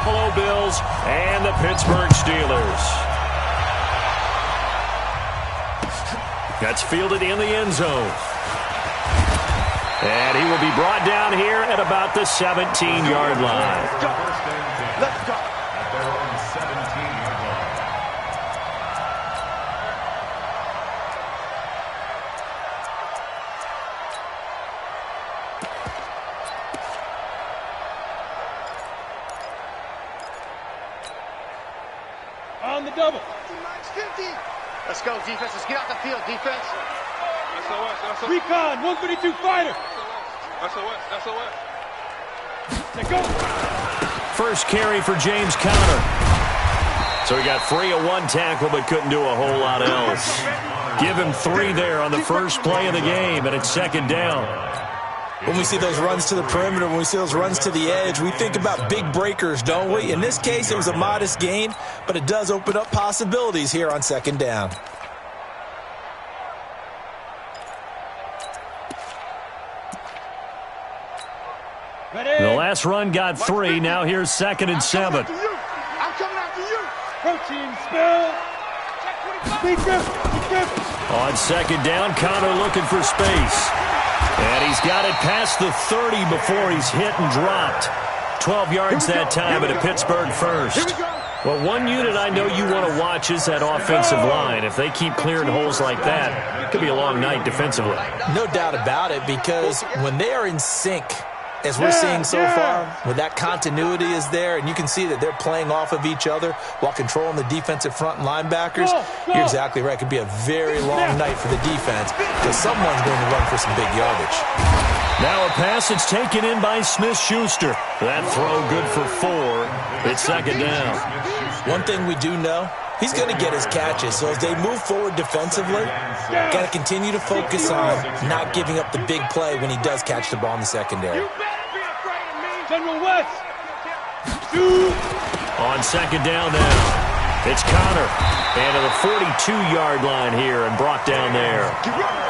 Buffalo Bills and the Pittsburgh Steelers. That's fielded in the end zone. And he will be brought down here at about the 17-yard line. Let's go. At their own 17-yard line. On the double. 50. Let's go, defense. Let's get out the field, defense. SOS. Recon, 132 fighter. SOS. Let's go. First carry for James Conner. So he got free of one tackle but couldn't do a whole lot else. Give him 3 there on the first play of the game, and it's second down. When we see those runs to the perimeter, when we see those runs to the edge, we think about big breakers, don't we? In this case, it was a modest gain, but it does open up possibilities here on second down. The last run got 3. Now here's 2nd and 7. I'm coming after you. Protein spill. On second down, Conner looking for space. And he's got it past the 30 before he's hit and dropped. 12 yards that time, and a Pittsburgh first. Well, one unit I know you want to watch is that offensive line. If they keep clearing holes like that, it could be a long night defensively. No doubt about it, because when they are in sync, as we're seeing so far, when that continuity is there, and you can see that they're playing off of each other while controlling the defensive front and linebackers, you're exactly right. It could be a very long night for the defense because someone's going to run for some big yardage. Now a pass that's taken in by Smith-Schuster. That throw good for 4. It's second down. One thing we do know, he's going to get his catches. So as they move forward defensively, got to continue to focus on not giving up the big play when he does catch the ball in the secondary. General West. On second down now, it's Conner. And to the 42-yard line here and brought down there.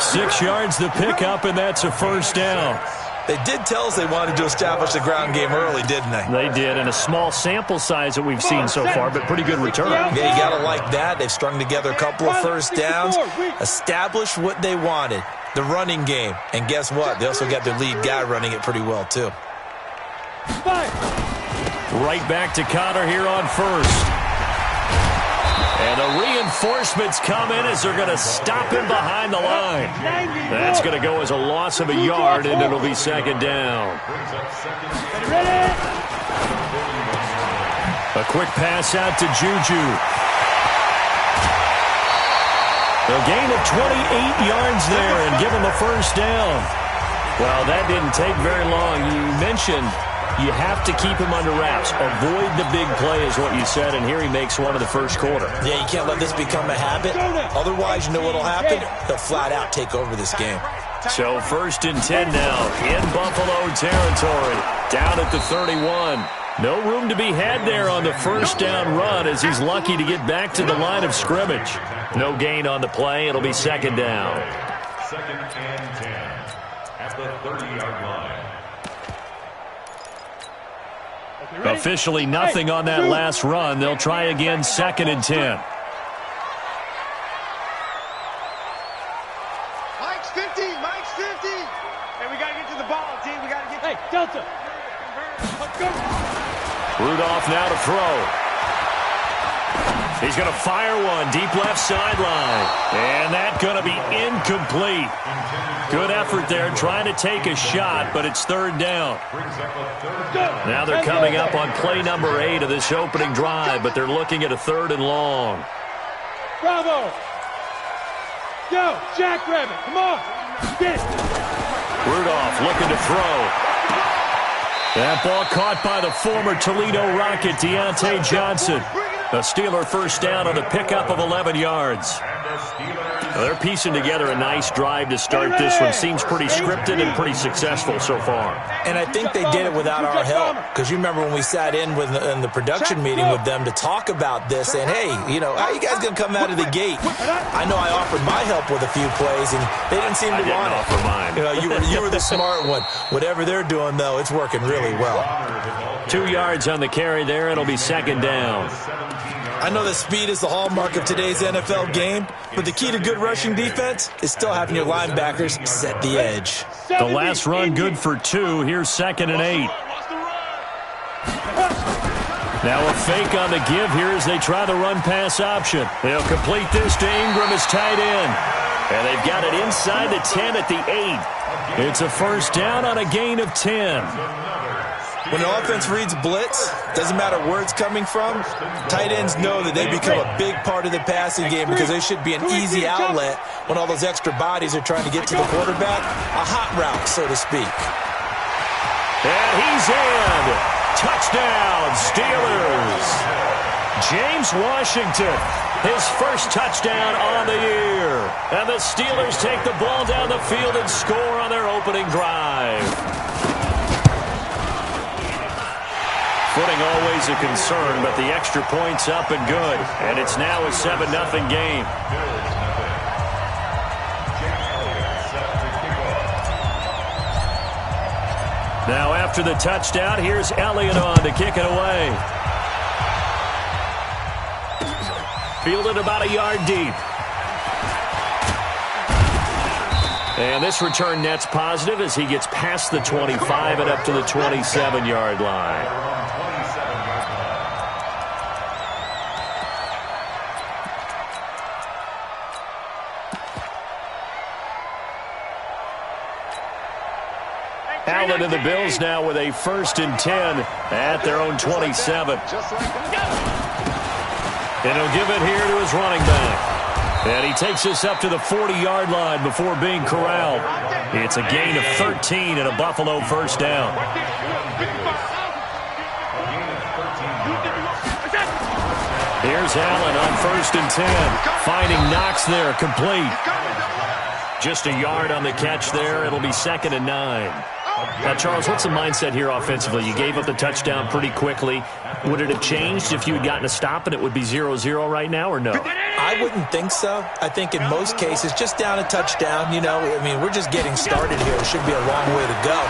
6 yards the pickup, and that's a first down. They did tell us they wanted to establish the ground game early, didn't they? They did, and a small sample size that we've seen so far, but pretty good return. Yeah, you got to like that. They've strung together a couple of first downs, established what they wanted, the running game. And guess what? They also got their lead guy running it pretty well, too. Right back to Conner here on first. And the reinforcements come in as they're going to stop him behind the line. That's going to go as a loss of a yard, and it'll be second down. A quick pass out to Juju. A gain of 28 yards there and give him a first down. Well, that didn't take very long. You mentioned you have to keep him under wraps. Avoid the big play is what you said, and here he makes one in the first quarter. Yeah, you can't let this become a habit. Otherwise, you know what will happen? He'll flat out take over this game. So 1st and 10 now in Buffalo territory, down at the 31. No room to be had there on the first down run as he's lucky to get back to the line of scrimmage. No gain on the play. It'll be second down. 2nd and 10 at the 30-yard line. Officially nothing on that last run. They'll try again 2nd and 10. Mike's 50. Hey, we got to get to the ball, team. We got to get to... Hey, Delta. Let's go. Rudolph now to throw. He's going to fire one deep left sideline. And that's going to be incomplete. Good effort there trying to take a shot, but it's 3rd down. Now they're coming up on play number 8 of this opening drive, but they're looking at a 3rd and long. Bravo. Go, Jackrabbit. Come on. Get it. Rudolph looking to throw. That ball caught by the former Toledo Rocket, Deontay Johnson. A Steeler first down on a pickup of 11 yards. They're piecing together a nice drive to start this one. Seems pretty scripted and pretty successful so far. And I think they did it without our help. Because you remember when we sat in the production meeting with them to talk about this, saying, hey, you know, how are you guys going to come out of the gate? I know I offered my help with a few plays, and they didn't seem to want it. Offer mine. You know, you were the smart one. Whatever they're doing, though, it's working really well. 2 yards on the carry there. It'll be second down. I know that speed is the hallmark of today's NFL game, but the key to good rushing defense is still having your linebackers set the edge. The last run good for 2. Here's 2nd and 8. Now a fake on the give here as they try the run-pass option. They'll complete this to Ingram as tight end. And they've got it inside the 10 at the 8. It's a first down on a gain of 10. When the offense reads blitz, doesn't matter where it's coming from, tight ends know that they become a big part of the passing game because they should be an easy outlet when all those extra bodies are trying to get to the quarterback. A hot route, so to speak. And he's in. Touchdown, Steelers. James Washington, his first touchdown on the year. And the Steelers take the ball down the field and score on their opening drive. Footing always a concern, but the extra point's up and good. And it's now a 7-0 game. Now after the touchdown, here's Elliott on to kick it away. Fielded about a yard deep. And this return net's positive as he gets past the 25 and up to the 27-yard line. Allen and the Bills now with a 1st and 10 at their own 27. And he'll give it here to his running back. And he takes us up to the 40-yard line before being corralled. It's a gain of 13 and a Buffalo first down. Here's Allen on 1st and 10. Finding Knox there, complete. Just a yard on the catch there. It'll be 2nd and 9. Now, Charles, what's the mindset here offensively? You gave up the touchdown pretty quickly. Would it have changed if you had gotten a stop and it would be 0-0 right now, or no? I wouldn't think so. I think in most cases, just down a touchdown, you know, I mean, we're just getting started here. It should be a long way to go.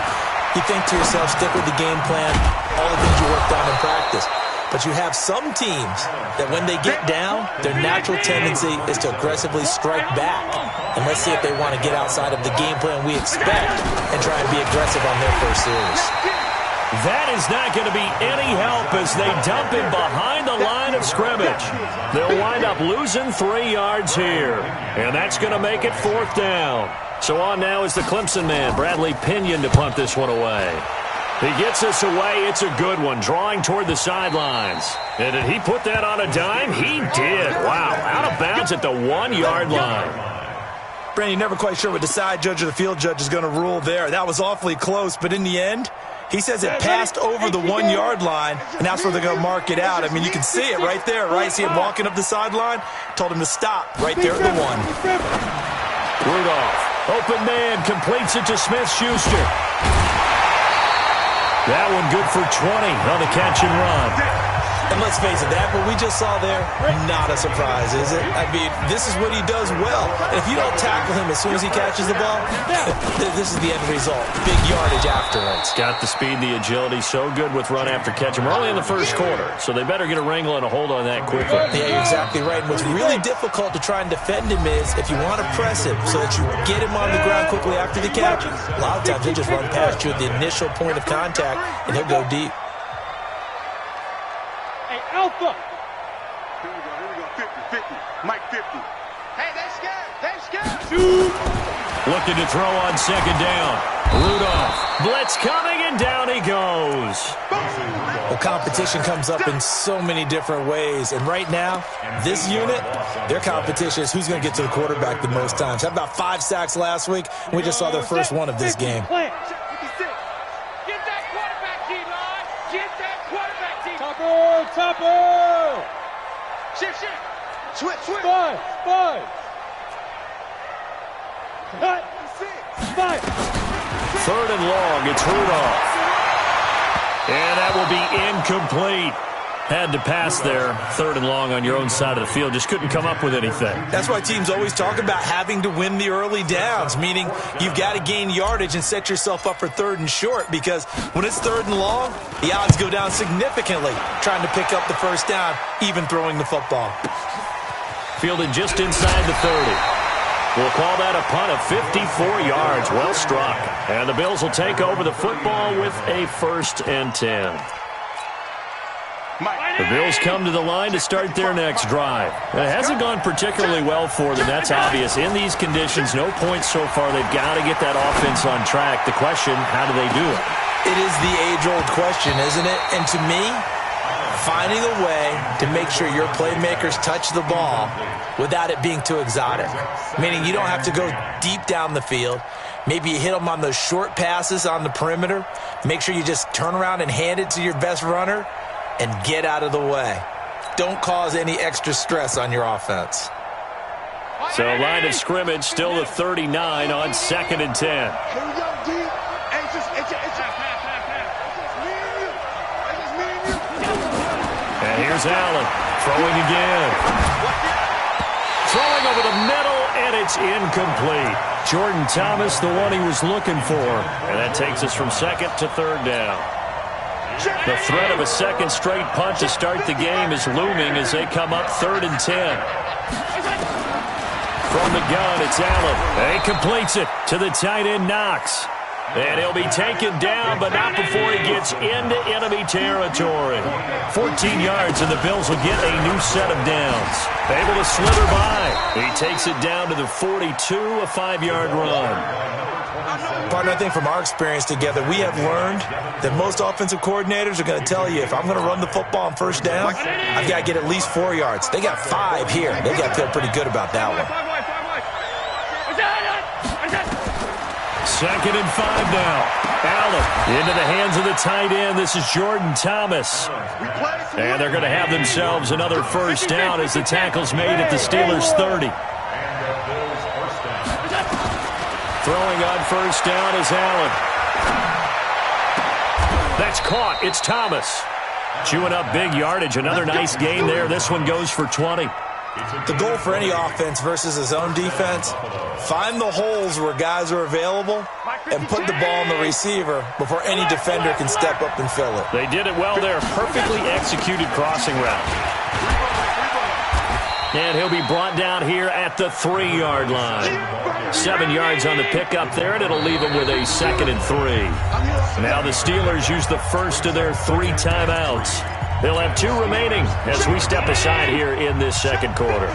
You think to yourself, stick with the game plan, all the things you worked on in practice. But you have some teams that when they get down, their natural tendency is to aggressively strike back. And let's see if they want to get outside of the game plan we expect and try and be aggressive on their first series. That is not going to be any help as they dump him behind the line of scrimmage. They'll wind up losing 3 yards here. And that's going to make it 4th down. So on now is the Clemson man, Bradley Pinion, to punt this one away. He gets us away. It's a good one, drawing toward the sidelines. And did he put that on a dime? He did. Wow, out of bounds at the 1-yard line. Brandon, you're never quite sure what the side judge or the field judge is going to rule there. That was awfully close, but in the end, he says it passed over the 1-yard line, and that's where they're going to mark it out. I mean, you can see it right there, right? See him walking up the sideline? Told him to stop right there at the 1. Rudolph, open man, completes it to Smith-Schuster. That one good for 20 on the catch and run. And let's face it, that what we just saw there, not a surprise, is it? I mean, this is what he does well. And if you don't tackle him as soon as he catches the ball, this is the end result. Big yardage afterwards. Got the speed, the agility, so good with run after catch. And we're only in the first quarter, so they better get a wrangle and a hold on that quickly. Yeah, you're exactly right. And what's really difficult to try and defend him is if you want to press him so that you get him on the ground quickly after the catch, a lot of times he'll just run past you at the initial point of contact, and he'll go deep. Alpha. Here we go. 50. Mike 50. Hey, they're scared. They're scared. Looking to throw on 2nd down. Rudolph. Blitz coming, and down he goes. Well, competition comes up in so many different ways. And right now, this unit, their competition is who's going to get to the quarterback the most times. Had about 5 sacks last week, and we just saw their first one of this game. Topper! Shift! Switch! Five! Cut! 5! 3rd and long, it's Rudolph. And that will be incomplete. Had to pass there, 3rd and long on your own side of the field. Just couldn't come up with anything. That's why teams always talk about having to win the early downs, meaning you've got to gain yardage and set yourself up for 3rd and short, because when it's 3rd and long, the odds go down significantly trying to pick up the first down, even throwing the football. Fielded just inside the 30. We'll call that a punt of 54 yards. Well struck. And the Bills will take over the football with a 1st and 10. The Bills come to the line to start their next drive. It hasn't gone particularly well for them. That's obvious. In these conditions, no points so far. They've got to get that offense on track. The question, how do they do it? It is the age-old question, isn't it? And to me, finding a way to make sure your playmakers touch the ball without it being too exotic. Meaning you don't have to go deep down the field. Maybe you hit them on those short passes on the perimeter. Make sure you just turn around and hand it to your best runner and get out of the way. Don't cause any extra stress on your offense. So line of scrimmage still the 39 on 2nd and 10. Here we go, D. It's just me and you. And here's Allen throwing again. Throwing over the middle, and it's incomplete. Jordan Thomas, the one he was looking for. And that takes us from 2nd to 3rd down. The threat of a second straight punt to start the game is looming as they come up 3rd and 10. From the gun, it's Allen. And he completes it to the tight end, Knox. And he'll be taken down, but not before he gets into enemy territory. 14 yards, and the Bills will get a new set of downs. Able to slither by. He takes it down to the 42, a 5-yard run. Partner, I think from our experience together, we have learned that most offensive coordinators are going to tell you, if I'm going to run the football on 1st down, I've got to get at least 4 yards. They got 5 here. They've got to feel pretty good about that one. 2nd and 5 now. Allen into the hands of the tight end. This is Jordan Thomas. And they're going to have themselves another 1st down as the tackle's made at the Steelers' 30. Throwing on 1st down is Allen. That's caught. It's Thomas. Chewing up big yardage. Another nice gain there. This one goes for 20. The goal for any offense versus his own defense, find the holes where guys are available and put the ball on the receiver before any defender can step up and fill it. They did it well there. Perfectly executed crossing route. And he'll be brought down here at the 3-yard line. 7 yards on the pickup there, and it'll leave him with a 2nd and 3. Now the Steelers use the first of their 3 timeouts. They'll have 2 remaining as we step aside here in this 2nd quarter.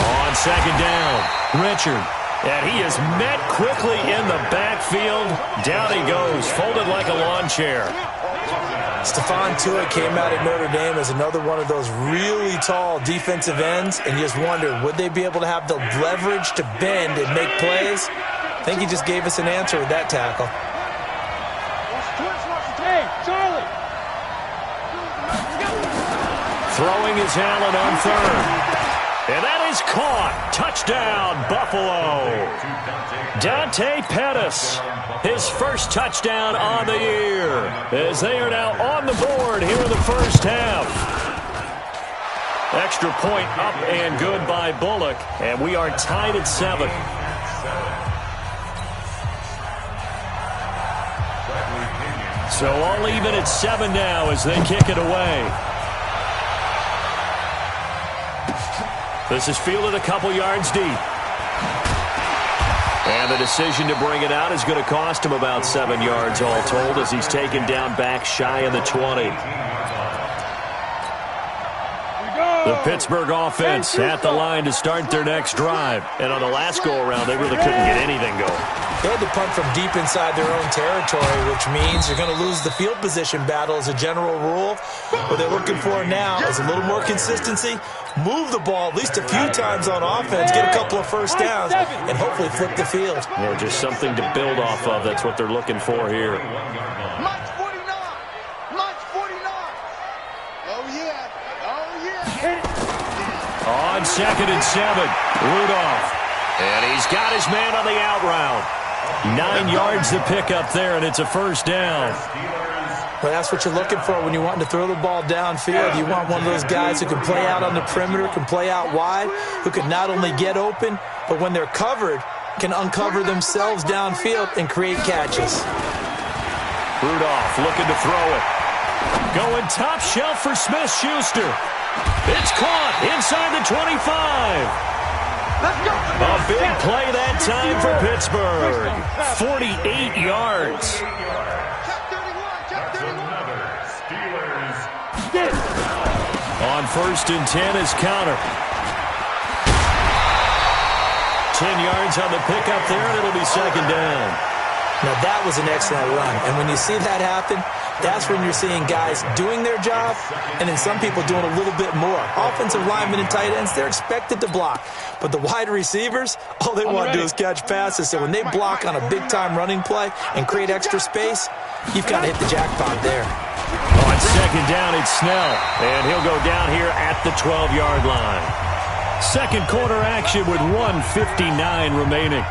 On 2nd down, Richard. And he is met quickly in the backfield. Down he goes, folded like a lawn chair. Stephon Tuitt came out of Notre Dame as another one of those really tall defensive ends, and you just wondered, would they be able to have the leverage to bend and make plays? I think he just gave us an answer with that tackle. Charlie. Throwing is Allen on 3rd. And that is caught. Touchdown, Buffalo. Dante Pettis, his 1st touchdown on the year, as they are now on the board here in the 1st half. Extra point up and good by Bullock, and we are tied at 7. So all even at 7 now as they kick it away. This is fielded a couple yards deep. And the decision to bring it out is going to cost him about 7 yards all told as he's taken down back shy of the 20. The Pittsburgh offense at the line to start their next drive. And on the last go-around, they really couldn't get anything going. They had to punt from deep inside their own territory, which means you're going to lose the field position battle as a general rule. What they're looking for now is a little more consistency, move the ball at least a few times on offense, get a couple of 1st downs, and hopefully flip the field. Yeah, just something to build off of. That's what they're looking for here. March 49. March 49. Oh, yeah. Oh, yeah. On 2nd and 7, Rudolph. And he's got his man on the out route. 9 yards to pick up there, and it's a first down. Well, that's what you're looking for when you want to throw the ball downfield. You want one of those guys who can play out on the perimeter, can play out wide, who can not only get open, but when they're covered, can uncover themselves downfield and create catches. Rudolph looking to throw it. Going top shelf for Smith-Schuster. It's caught inside the 25. A big play that time for Pittsburgh. 48 yards. On 1st and 10 is counter. 10 yards on the pickup there, and it'll be second down. Now, that was an excellent run. And when you see that happen, that's when you're seeing guys doing their job and then some people doing a little bit more. Offensive linemen and tight ends, they're expected to block. But the wide receivers, all they want to do is catch passes. So when they block on a big-time running play and create extra space, you've got to hit the jackpot there. On second down, it's Snell. And he'll go down here at the 12-yard line. Second quarter action with 1:59 remaining.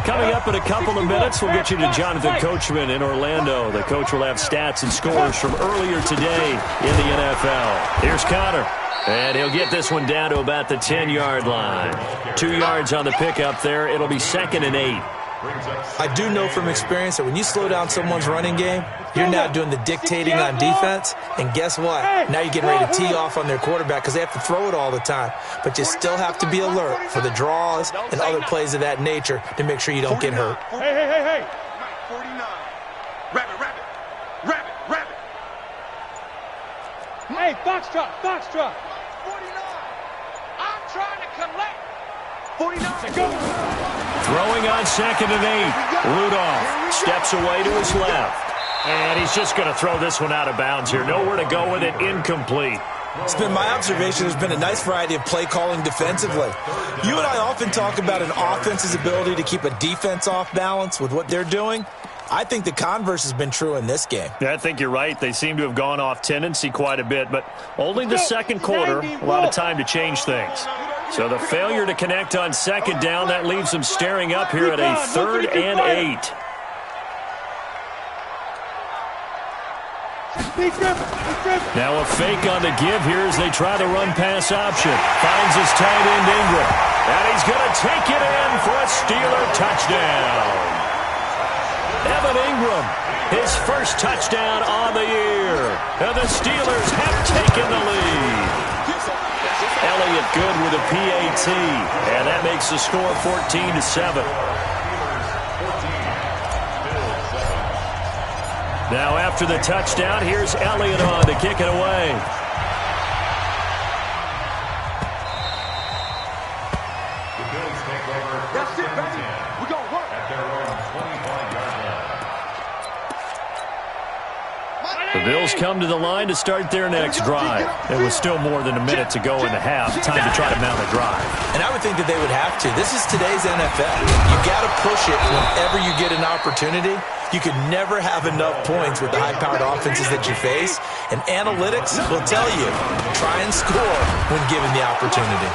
Coming up in a couple of minutes, we'll get you to Jonathan Coachman in Orlando. The coach will have stats and scores from earlier today in the NFL. Here's Connor, and he'll get this one down to about the 10-yard line. 2 yards on the pickup there. It'll be 2nd and 8. I do know from experience that when you slow down someone's running game, you're now doing the dictating on defense. And guess what? Now you're getting ready to tee off on their quarterback because they have to throw it all the time. But you still have to be alert for the draws and other plays of that nature to make sure you don't get hurt. Hey. 49. Rabbit. Hey, foxtrot. 49. I'm trying to collect. 49. Go. Throwing on 2nd and 8. Rudolph steps away to his left. And he's just going to throw this one out of bounds here. Nowhere to go with it. Incomplete. It's been my observation there's been a nice variety of play calling defensively. You and I often talk about an offense's ability to keep a defense off balance with what they're doing. I think the converse has been true in this game. Yeah, I think you're right. They seem to have gone off tendency quite a bit, but only the second quarter, a lot of time to change things. So the failure to connect on second down, that leaves them staring up here at a 3rd and 8. Now a fake on the give here as they try the run-pass option. Finds his tight end Ingram. And he's going to take it in for a Steeler touchdown. Evan Ingram, his first touchdown on the year. And the Steelers have taken the lead. Elliott good with a PAT. And that makes the score 14-7. Now after the touchdown, here's Elliott on to kick it away. The Bills take over 1st and 10. We're going to work. At their own 25-yard line. The Bills come to the line to start their next drive. It was still more than a minute to go in the half. Time to try to mount a drive. And I would think that they would have to. This is today's NFL. You got to push it whenever you get an opportunity. You could never have enough points with the high-powered offenses that you face. And analytics will tell you, try and score when given the opportunity.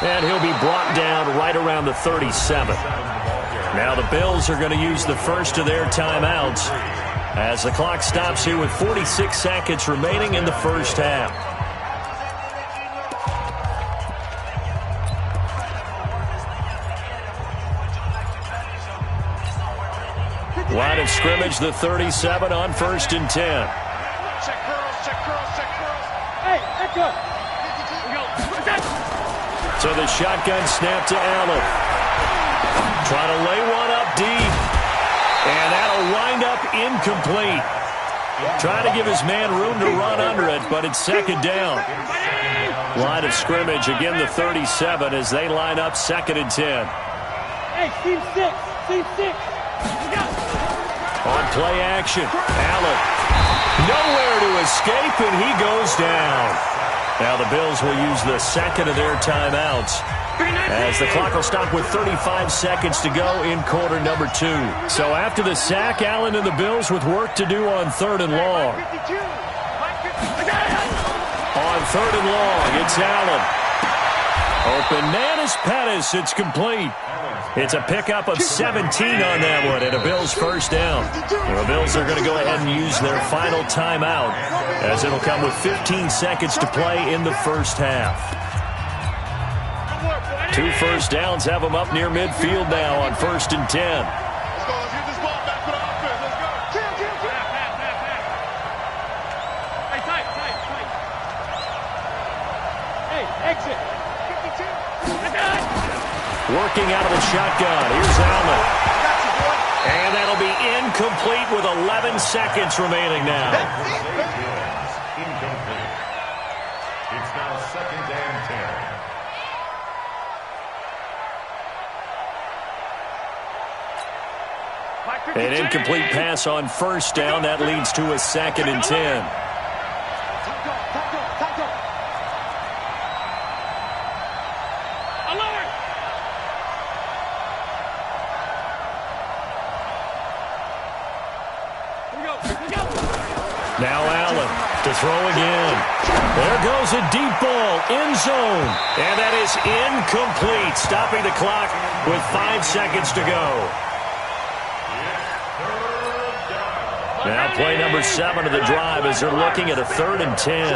And he'll be brought down right around the 37. Now the Bills are going to use the first of their timeouts as the clock stops here with 46 seconds remaining in the first half. Line of scrimmage, the 37 on 1st and 10. Check curls. Hey, echo. So the shotgun snap to Allen. Trying to lay one up deep. And that'll wind up incomplete. Trying to give his man room to run under it, but it's second down. Line of scrimmage, again the 37 as they line up 2nd and 10. Hey, team 6. On play action, Allen. Nowhere to escape, and he goes down. Now the Bills will use the second of their timeouts as the clock will stop with 35 seconds to go in quarter number 2. So after the sack, Allen and the Bills with work to do on 3rd and long. On 3rd and long, it's Allen. Open man is Pettis. It's complete. It's a pickup of 17 on that one and a Bills first down. The Bills are going to go ahead and use their final timeout as it'll come with 15 seconds to play in the first half. 2 first downs have them up near midfield now on 1st and 10. Let's go. Let's get this ball back for the offense. Let's go. Hey, tight. Hey, exit. 52. Working out of the shotgun. Here's Allen. And that'll be incomplete with 11 seconds remaining now. Incomplete. It's now 2nd and 10. An incomplete pass on 1st down. That leads to a 2nd and 10. Now Allen to throw again. There goes a deep ball, end zone. And that is incomplete, stopping the clock with 5 seconds to go. Now play number 7 of the drive as they're looking at a 3rd and 10.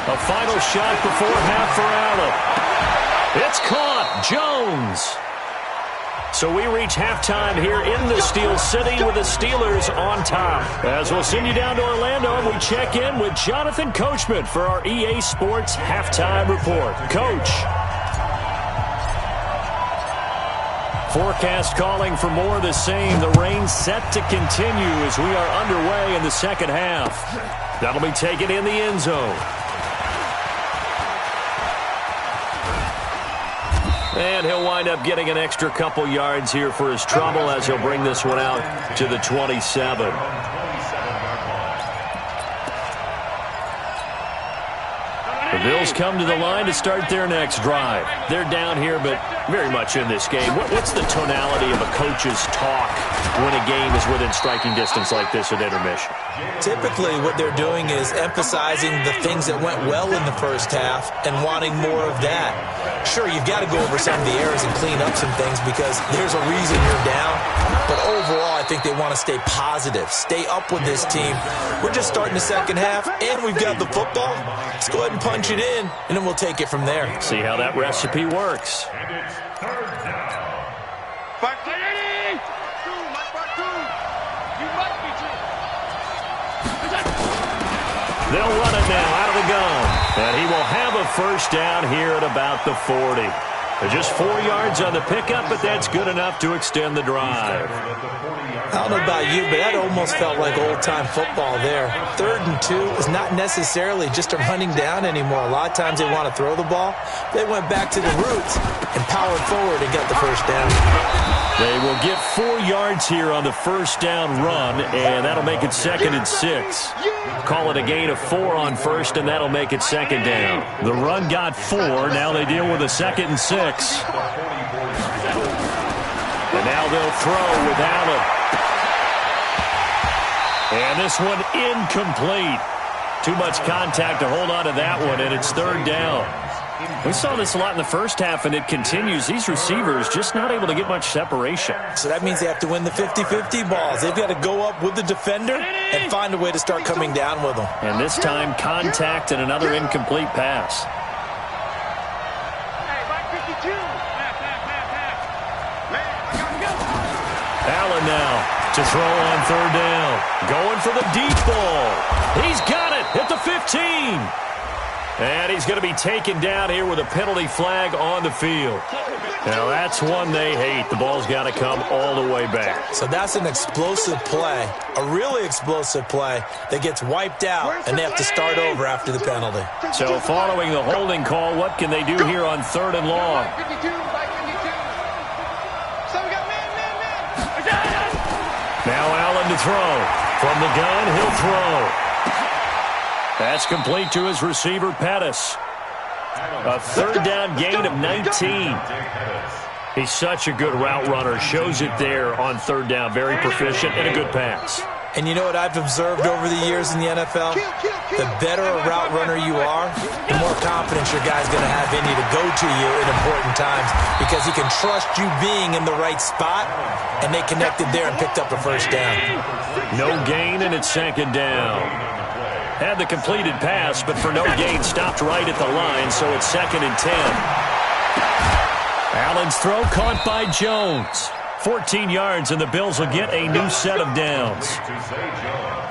A final shot before half for Allen. It's caught. Jones. So we reach halftime here in the Steel City with the Steelers on top. As we'll send you down to Orlando, and we check in with Jonathan Coachman for our EA Sports Halftime Report. Coach. Forecast calling for more of the same. The rain set to continue as we are underway in the second half. That'll be taken in the end zone. And he'll wind up getting an extra couple yards here for his trouble as he'll bring this one out to the 27. The Bills come to the line to start their next drive. They're down here, but very much in this game. What's the tonality of a coach's talk when a game is within striking distance like this at intermission? Typically, what they're doing is emphasizing the things that went well in the first half and wanting more of that. Sure, you've got to go over some of the errors and clean up some things because there's a reason you're down. But overall, I think they want to stay positive, stay up with this team. We're just starting the second half, and we've got the football. Let's go ahead and punch it in, and then we'll take it from there. See how that recipe works. And it's 3rd down. They'll run it now out of the gun. And he will have a first down here at about the 40. Just 4 yards on the pickup, but that's good enough to extend the drive. I don't know about you, but that almost felt like old-time football there. 3rd and 2 is not necessarily just a running down anymore. A lot of times they want to throw the ball. They went back to the roots and powered forward and got the first down. They will get 4 yards here on the first down run, and that'll make it 2nd and 6. Call it a gain of 4 on first, and that'll make it 2nd down. The run got 4. Now they deal with a 2nd and 6. And now they'll throw with Allen. And this one incomplete. Too much contact to hold on to that one, and it's 3rd down. We saw this a lot in the first half, and it continues. These receivers just not able to get much separation. So that means they have to win the 50-50 balls. They've got to go up with the defender and find a way to start coming down with them. And this time, contact and another incomplete pass. Allen now to throw on 3rd down. Going for the deep ball. He's got it at the 15. And he's going to be taken down here with a penalty flag on the field. Now, that's one they hate. The ball's got to come all the way back. So that's an explosive play, a really explosive play that gets wiped out, and they have to start over after the penalty. So following the holding call, what can they do here on 3rd and long? Now Allen to throw. From the gun, he'll throw. That's complete to his receiver, Pettis. A 3rd down gain of 19. He's such a good route runner. Shows it there on third down. Very proficient and a good pass. And you know what I've observed over the years in the NFL? The better a route runner you are, the more confidence your guy's going to have in you to go to you in important times because he can trust you being in the right spot, and they connected there and picked up a first down. No gain, and it's second down. Had the completed pass, but for no gain, stopped right at the line, so it's 2nd and 10. Allen's throw caught by Jones. 14 yards, and the Bills will get a new set of downs.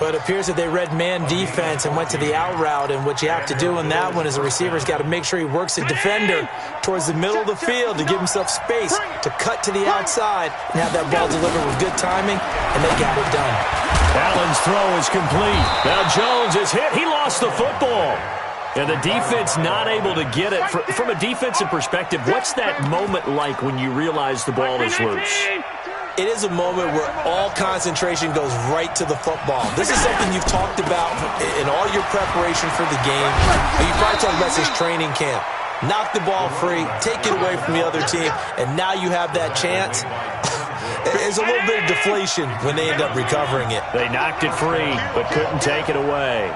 But it appears that they read man defense and went to the out route, and what you have to do in that one is a receiver's got to make sure he works a defender towards the middle of the field to give himself space to cut to the outside and have that ball delivered with good timing, and they got it done. Allen's throw is complete. Now Jones is hit. He lost the football. And the defense not able to get it. From a defensive perspective, what's that moment like when you realize the ball is loose? It is a moment where all concentration goes right to the football. This is something you've talked about in all your preparation for the game. You probably talked about this training camp. Knock the ball free, take it away from the other team, and now you have that chance. There's a little bit of deflation when they end up recovering it. They knocked it free, but couldn't take it away.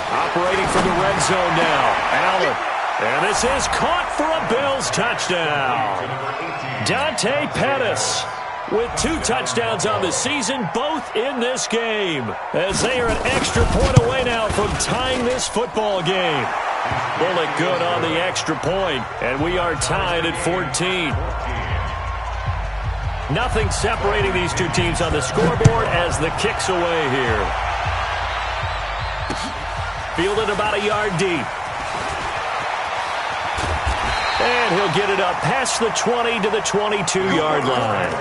Operating from the red zone now. Allen. And this is caught for a Bills touchdown. Dante Pettis with 2 touchdowns on the season, both in this game, as they are an extra point away now from tying this football game. Bullet good on the extra point, and we are tied at 14. Nothing separating these two teams on the scoreboard as the kick's away here. Fielded about a yard deep. And he'll get it up past the 20 to the 22-yard line.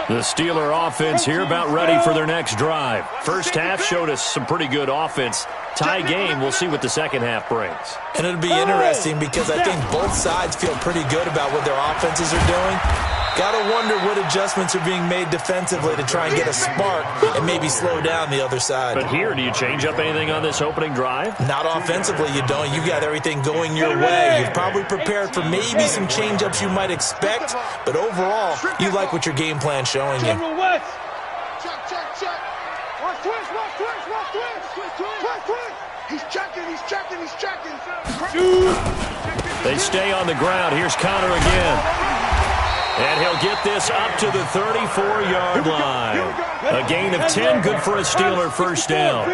The Steeler offense here about ready for their next drive. First half showed us some pretty good offense. Tie game, we'll see what the second half brings. And it'll be interesting because I think both sides feel pretty good about what their offenses are doing. Got to wonder what adjustments are being made defensively to try and get a spark and maybe slow down the other side. But here, do you change up anything on this opening drive? Not offensively, you don't. You got everything going your way. You've probably prepared for maybe some change-ups you might expect, but overall, you like what your game plan's showing you. He's checking. They stay on the ground. Here's Connor again. And he'll get this up to the 34-yard line. A gain of 10, good for a Steeler first down.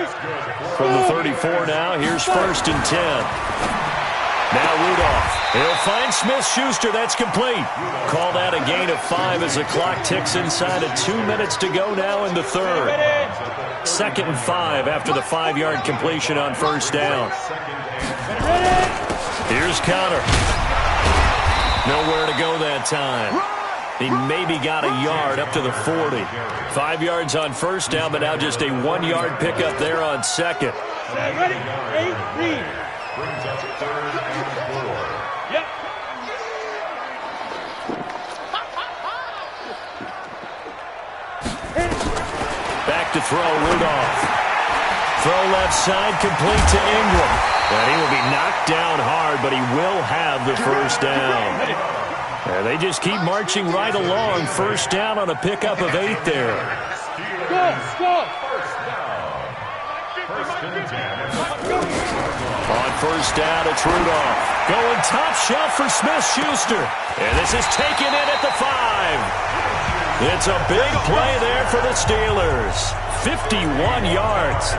From the 34 now, here's 1st and 10. Now Rudolph. He'll find Smith-Schuster. That's complete. Call that a gain of 5 as the clock ticks inside of 2 minutes to go now in the third. 2nd and 5 after the 5-yard completion on first down. Here's Connor. Nowhere to go that time. He maybe got a yard up to the 40. 5 yards on first down, but now just a 1-yard pickup there on second. Ready? 8, read. Brings up 3rd and 4. Yep. Back to throw, Rudolph. Throw left side, complete to Ingram. And he will be knocked down hard, but he will have the first down. And they just keep marching right along. First down on a pickup of 8 there. Go. On first down, it's Rudolph. Going top shelf for Smith-Schuster. And this is taken in at the 5. It's a big play there for the Steelers. 51 yards.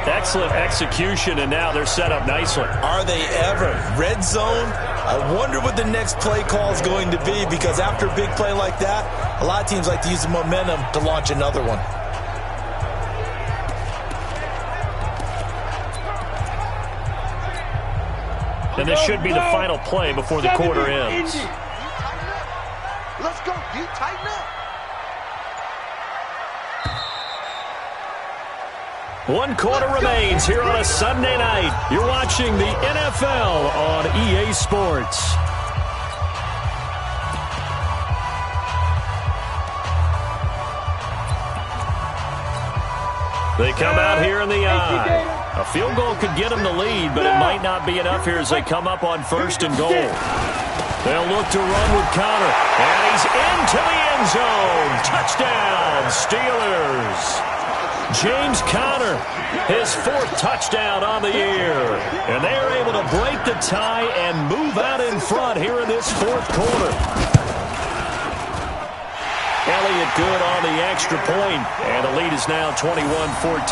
Excellent execution, and now they're set up nicely. Are they ever? Red zone? I wonder what the next play call is going to be, because after a big play like that, a lot of teams like to use the momentum to launch another one. And this should be the final play before the quarter ends. Let's go, D. Tighten up. 1 quarter remains here on a Sunday night. You're watching the NFL on EA Sports. They come out here in the eye. A field goal could get them the lead, but it might not be enough here as they come up on 1st and goal. They'll look to run with Connor. And he's into the end zone. Touchdown, Steelers. James Conner, his 4th touchdown on the year. And they are able to break the tie and move out in front here in this 4th quarter. Elliott good on the extra point, and the lead is now 21-14.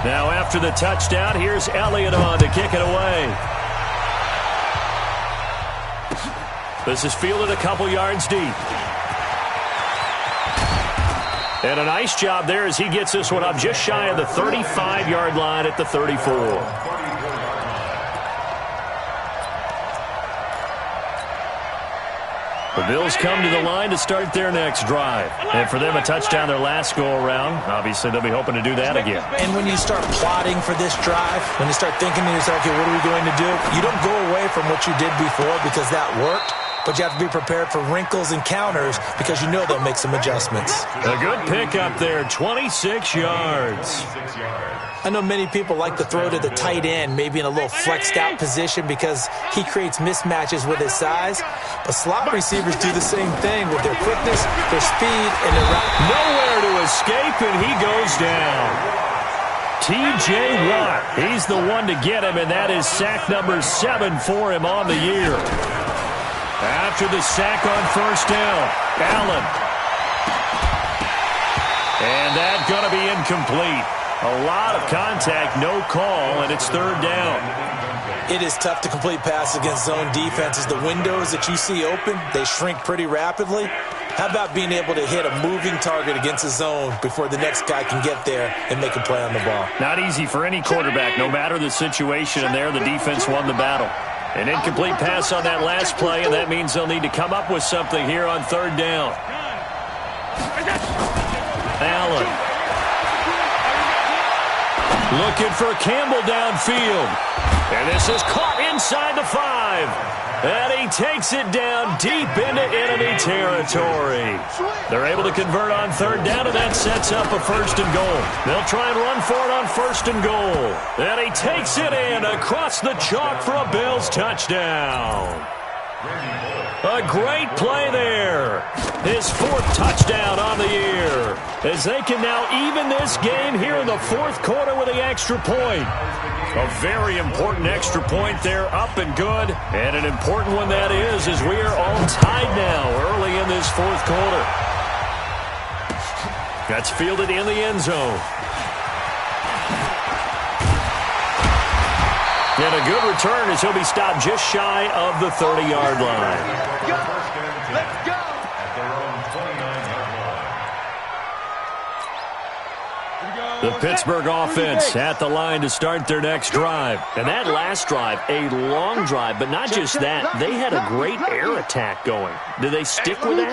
Now after the touchdown, here's Elliott on to kick it away. This is fielded a couple yards deep. And a nice job there as he gets this one up just shy of the 35-yard line at the 34. The Bills come to the line to start their next drive. And for them, a touchdown their last go-around. Obviously, they'll be hoping to do that again. And when you start plotting for this drive, when you start thinking to yourself, okay, what are we going to do? You don't go away from what you did before because that worked. But you have to be prepared for wrinkles and counters because you know they'll make some adjustments. A good pick up there, 26 yards. I know many people like to throw to the tight end, maybe in a little flexed out position because he creates mismatches with his size. But slot receivers do the same thing with their quickness, their speed, and their route. Nowhere to escape, and he goes down. T.J. Watt, he's the one to get him, and that is sack number 7 for him on the year. After the sack on 1st down, Allen. And that's going to be incomplete. A lot of contact, no call, and it's 3rd down. It is tough to complete passes against zone defenses. The windows that you see open, they shrink pretty rapidly. How about being able to hit a moving target against a zone before the next guy can get there and make a play on the ball? Not easy for any quarterback, no matter the situation, and there the defense won the battle. An incomplete pass on that last play, and that means they'll need to come up with something here on 3rd down. Allen. Looking for Campbell downfield. And this is caught inside the 5. And he takes it down deep into enemy territory. They're able to convert on 3rd down, and that sets up a 1st and goal. They'll try and run for it on 1st and goal. And he takes it in across the chalk for a Bills touchdown. A great play there. His 4th touchdown on the year. As they can now even this game here in the 4th quarter with the extra point. A very important extra point there, up and good. And an important one that is, as we are all tied now early in this 4th quarter. That's fielded in the end zone. And a good return as he'll be stopped just shy of the 30-yard line. Let's go. At their own 29-yard line. The Pittsburgh offense at the line to start their next drive. And that last drive, a long drive, but not just that. They had a great air attack going. Do they stick with that?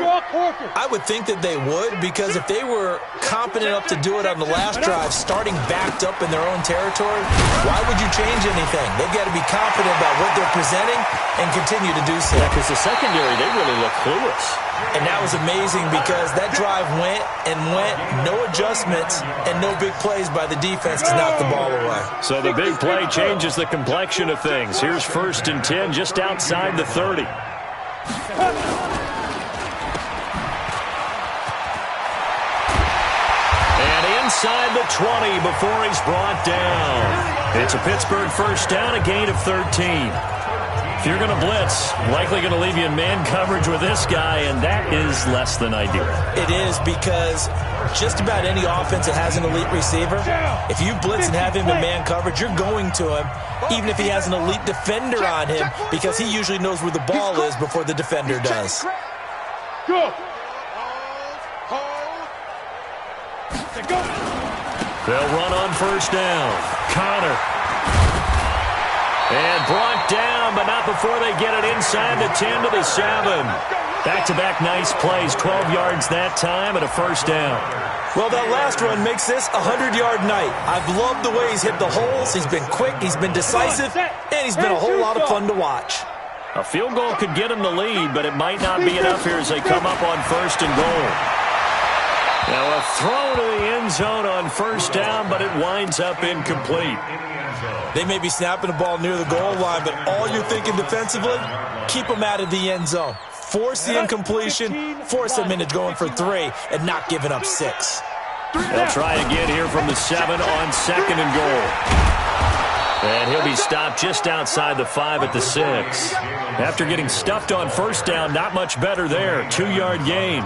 I would think that they would, because if they were competent enough to do it on the last drive, starting backed up in their own territory, why would you change anything? They've got to be confident about what they're presenting and continue to do so. Yeah, because the secondary, they really look clueless. And that was amazing because that drive went and went, no adjustments and no big plays by the defense to knock the ball away. So the big play changes the complexion of things. Here's 1st and 10 just outside the 30. And inside the 20 before he's brought down. It's a Pittsburgh 1st down, a gain of 13. If you're going to blitz, likely going to leave you in man coverage with this guy, and that is less than ideal. It is, because just about any offense that has an elite receiver, if you blitz and have him in man coverage, you're going to him, even if he has an elite defender on him, because he usually knows where the ball is before the defender does. Go. They'll run on 1st down. Connor. And brought down, but not before they get it inside the 10 to the 7. Back-to-back nice plays, 12 yards that time, and a 1st down. Well, that last run makes this a 100-yard night. I've loved the way he's hit the holes. He's been quick, he's been decisive, and he's been a whole lot of fun to watch. A field goal could get them the lead, but it might not be enough here as they come up on 1st and goal. Now a throw to the end zone on 1st down, but it winds up incomplete. They may be snapping the ball near the goal line, but all you're thinking defensively, keep them out of the end zone. Force the incompletion, force them into going for 3, and not giving up 6. They'll try again here from the 7 on 2nd and goal. And he'll be stopped just outside the 5 at the 6. After getting stuffed on 1st down, not much better there. 2-yard gain.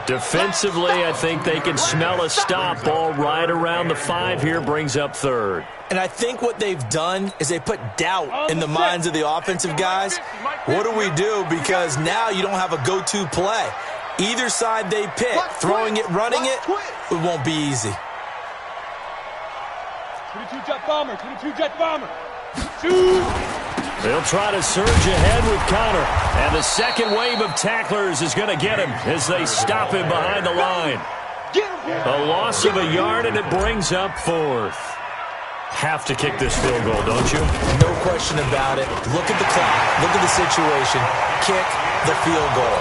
Defensively, I think they can smell a stop. Ball right around the 5 here, brings up 3rd. And I think what they've done is they put doubt in the minds of the offensive guys. What do we do? Because now you don't have a go-to play. Either side they pick, throwing it, running it, it won't be easy. 22 jet bomber, 22 jet bomber. Shoot! They'll try to surge ahead with Connor. And the second wave of tacklers is going to get him as they stop him behind the line. A loss of a yard, and it brings up 4th. Have to kick this field goal, don't you? No question about it. Look at the clock. Look at the situation. Kick the field goal.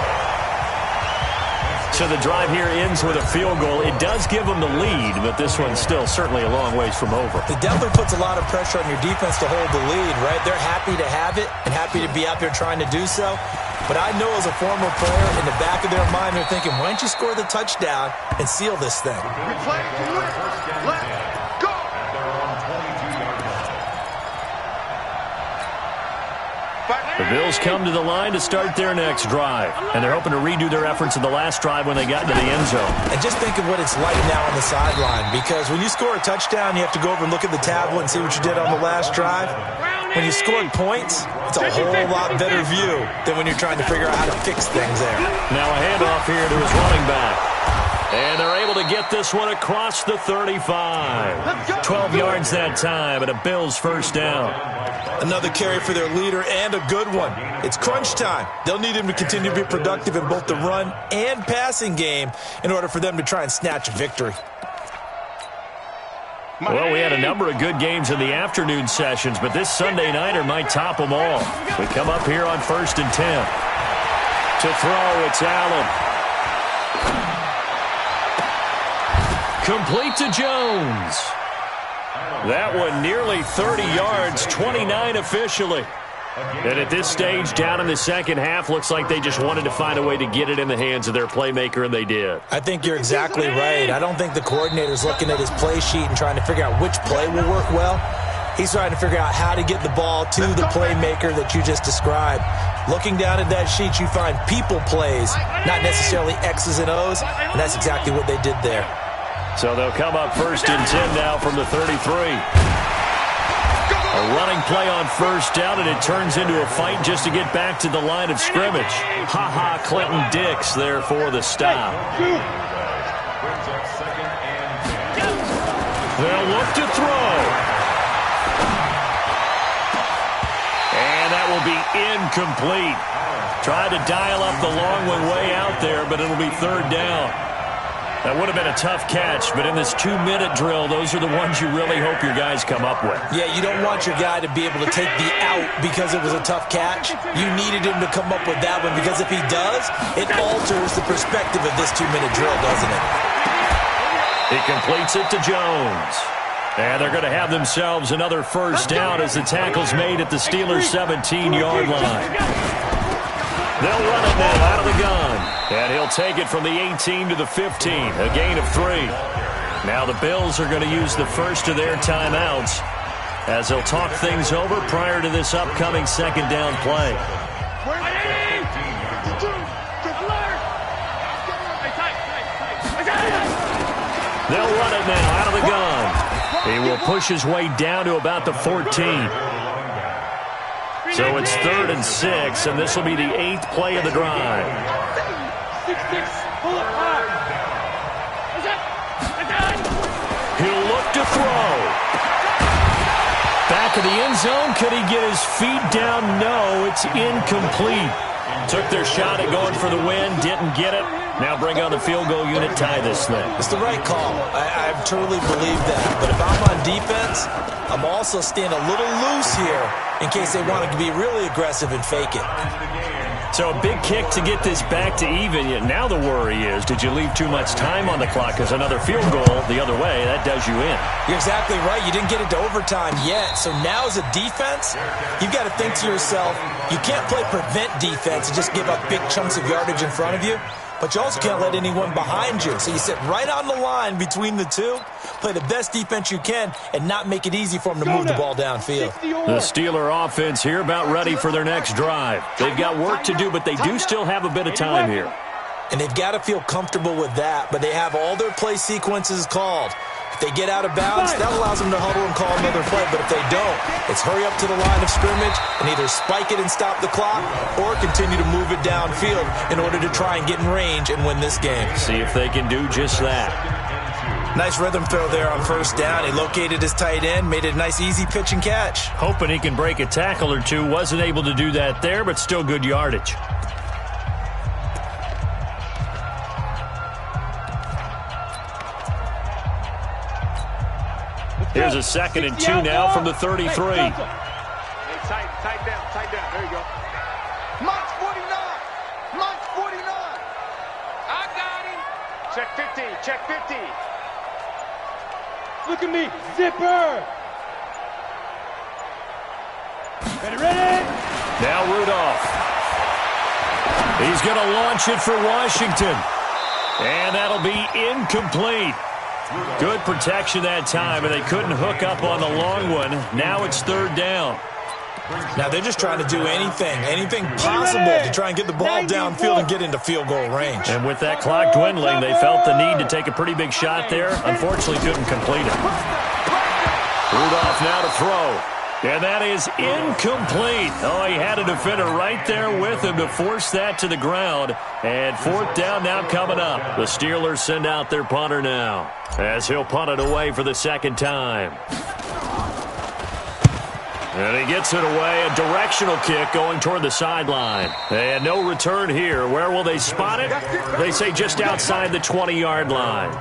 So the drive here ends with a field goal. It does give them the lead, but this one's still certainly a long ways from over. It definitely puts a lot of pressure on your defense to hold the lead, right? They're happy to have it and happy to be out there trying to do so. But I know as a former player, in the back of their mind, they're thinking, why don't you score the touchdown and seal this thing? We play to win. Let's go. The Bills come to the line to start their next drive, and they're hoping to redo their efforts in the last drive when they got into the end zone. And just think of what it's like now on the sideline, because when you score a touchdown, you have to go over and look at the tablet and see what you did on the last drive. When you scored points, it's a whole lot better view than when you're trying to figure out how to fix things there. Now a handoff here to his running back. And they're able to get this one across the 35. 12 yards that time, and a Bills 1st down. Another carry for their leader, and a good one. It's crunch time. They'll need him to continue to be productive in both the run and passing game in order for them to try and snatch a victory. Well, we had a number of good games in the afternoon sessions, but this Sunday nighter might top them all. We come up here on 1st and 10. To throw, it's Allen. Complete to Jones. That one nearly 30 yards, 29 officially. And at this stage, down in the second half, looks like they just wanted to find a way to get it in the hands of their playmaker, and they did. I think you're exactly right. I don't think the coordinator's looking at his play sheet and trying to figure out which play will work well. He's trying to figure out how to get the ball to the playmaker that you just described. Looking down at that sheet, you find people plays, not necessarily X's and O's, and that's exactly what they did there. So they'll come up 1st and 10 now from the 33. A running play on 1st down, and it turns into a fight just to get back to the line of scrimmage. Ha-ha, Clinton Dix there for the stop. They'll look to throw. And that will be incomplete. Tried to dial up the long one way out there, but it'll be 3rd down. That would have been a tough catch, but in this 2-minute drill, those are the ones you really hope your guys come up with. Yeah, you don't want your guy to be able to take the out because it was a tough catch. You needed him to come up with that one, because if he does, it alters the perspective of this 2-minute drill, doesn't it? He completes it to Jones. And they're going to have themselves another 1st down as the tackle's made at the Steelers' 17-yard line. They'll run it now out of the gun. And he'll take it from the 18 to the 15, a gain of 3. Now the Bills are going to use the first of their timeouts as they'll talk things over prior to this upcoming 2nd down play. They'll run it now out of the gun. He will push his way down to about the 14. So it's 3rd and 6, and this will be the 8th play of the drive. He'll look to throw. Back of the end zone. Could he get his feet down? No, it's incomplete. Took their shot at going for the win, didn't get it. Now bring on the field goal unit, tie this thing. It's the right call. I truly believe that. But if I'm on defense, I'm also staying a little loose here in case they want to be really aggressive and fake it. So a big kick to get this back to even. Yet now the worry is, did you leave too much time on the clock? Because another field goal the other way, that does you in. You're exactly right. You didn't get into overtime yet. So now as a defense, you've got to think to yourself, you can't play prevent defense and just give up big chunks of yardage in front of you. But you also can't let anyone behind you. So you sit right on the line between the two, play the best defense you can, and not make it easy for them to move the ball downfield. The Steeler offense here about ready for their next drive. They've got work to do, but they do still have a bit of time here. And they've got to feel comfortable with that, but they have all their play sequences called. If they get out of bounds, that allows them to huddle and call another play. But if they don't, it's hurry up to the line of scrimmage and either spike it and stop the clock or continue to move it downfield in order to try and get in range and win this game. See if they can do just that. Nice rhythm throw there on first down. He located his tight end, made it a nice easy pitch and catch. Hoping he can break a tackle or two. Wasn't able to do that there, but still good yardage. Here's a 2nd and 2 now from the 33. Hey, tight down. There you go. March 49. March 49. I got him. Check 50. Check 50. Look at me. Zipper. Ready? Now Rudolph. He's going to launch it for Washington. And that'll be incomplete. Good protection that time, and they couldn't hook up on the long one. Now it's 3rd down. Now they're just trying to do anything possible to try and get the ball downfield and get into field goal range. And with that clock dwindling, they felt the need to take a pretty big shot there. Unfortunately, couldn't complete it. Rudolph now to throw. And that is incomplete. Oh, he had a defender right there with him to force that to the ground. And 4th down now coming up. The Steelers send out their punter now, as he'll punt it away for the 2nd time. And he gets it away, a directional kick going toward the sideline. And no return here. Where will they spot it? They say just outside the 20-yard line.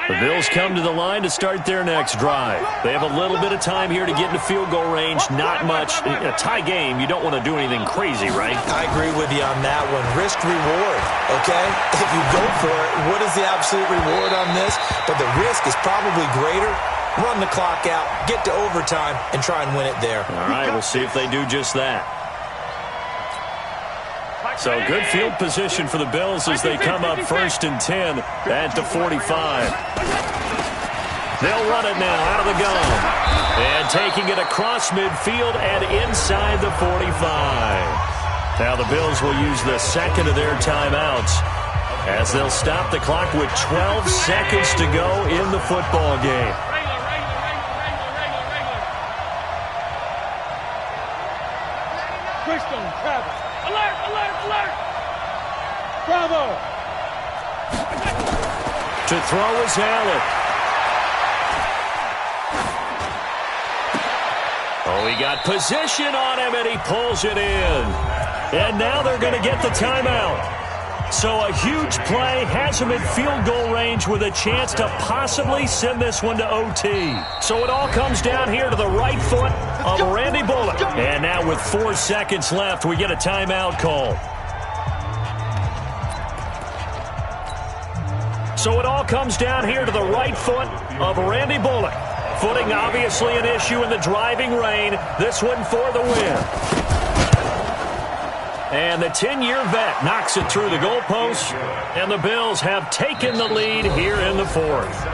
The Bills come to the line to start their next drive. They have a little bit of time here to get into field goal range. Not much. In a tie game, you don't want to do anything crazy, right? I agree with you on that one. Risk-reward, okay? If you go for it, what is the absolute reward on this? But the risk is probably greater. Run the clock out, get to overtime, and try and win it there. All right, we'll see if they do just that. So good field position for the Bills as they come up 1st and 10 at the 45. They'll run it now out of the gun. And taking it across midfield and inside the 45. Now the Bills will use the 2nd of their timeouts as they'll stop the clock with 12 seconds to go in the football game. Christian, Travis. Alert, alert, alert. Bravo. To throw is Allen. Oh, he got position on him, and he pulls it in. And now they're going to get the timeout. So a huge play has him in field goal range with a chance to possibly send this one to OT. So it all comes down here to the right foot of Randy Bullock. And now with 4 seconds left, we get a timeout call. So it all comes down here to the right foot of Randy Bullock. Footing obviously an issue in the driving rain. This one for the win. And the 10-year vet knocks it through the goalpost, and the Bills have taken the lead here in the 4th.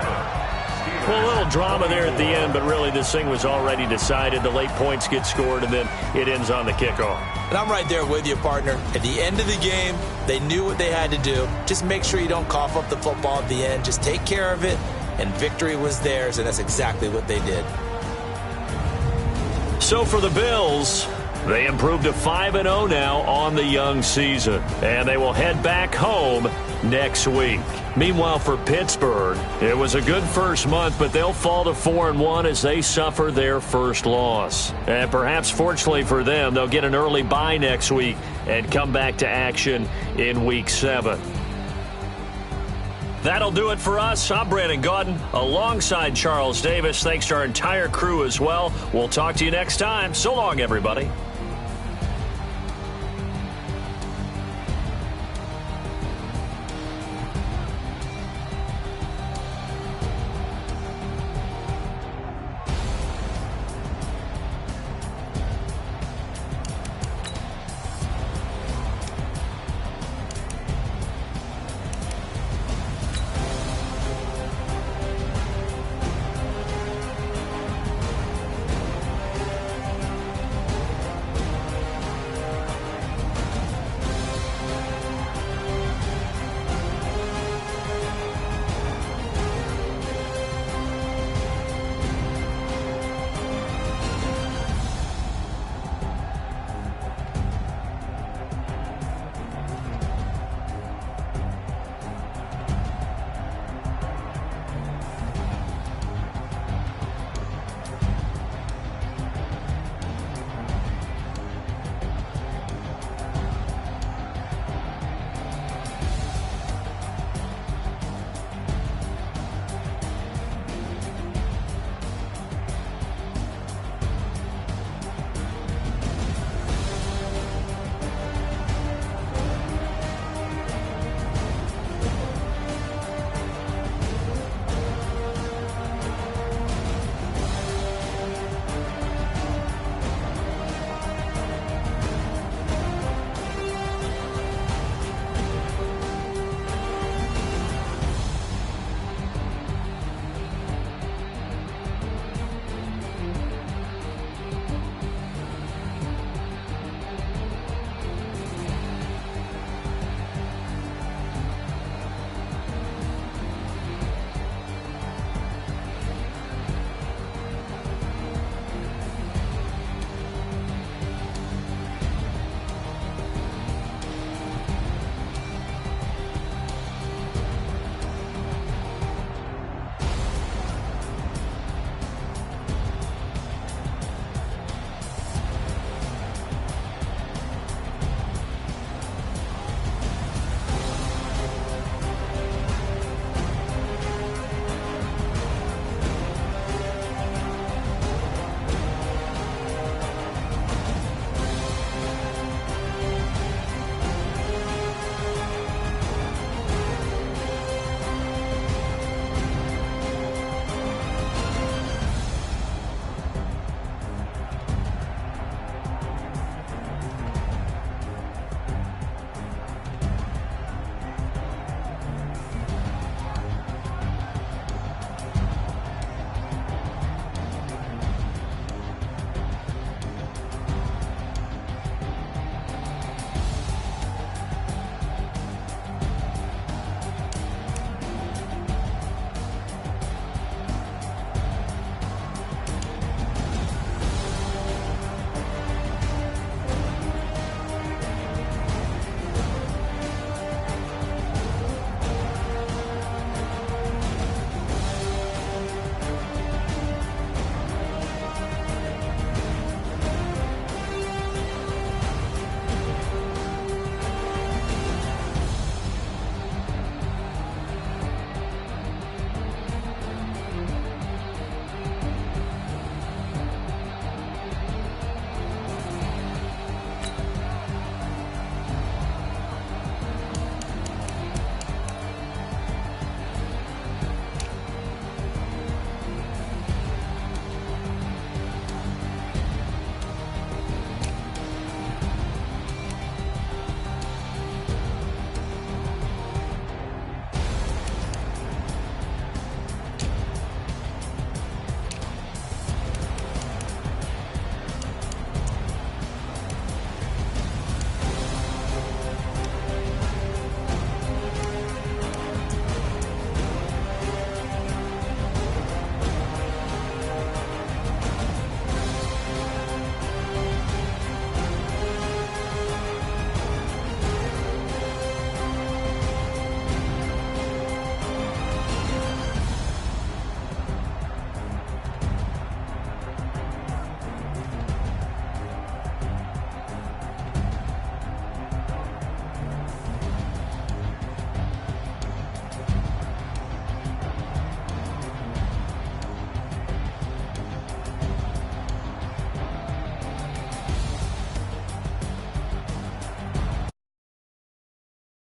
Well, a little drama there at the end, but really this thing was already decided. The late points get scored, and then it ends on the kickoff. And I'm right there with you, partner. At the end of the game, they knew what they had to do. Just make sure you don't cough up the football at the end. Just take care of it, and victory was theirs, and that's exactly what they did. So for the Bills, they improved to 5-0 now on the young season. And they will head back home next week. Meanwhile, for Pittsburgh, it was a good first month, but they'll fall to 4-1 as they suffer their first loss. And perhaps fortunately for them, they'll get an early bye next week and come back to action in Week 7. That'll do it for us. I'm Brandon Gaudin alongside Charles Davis. Thanks to our entire crew as well. We'll talk to you next time. So long, everybody.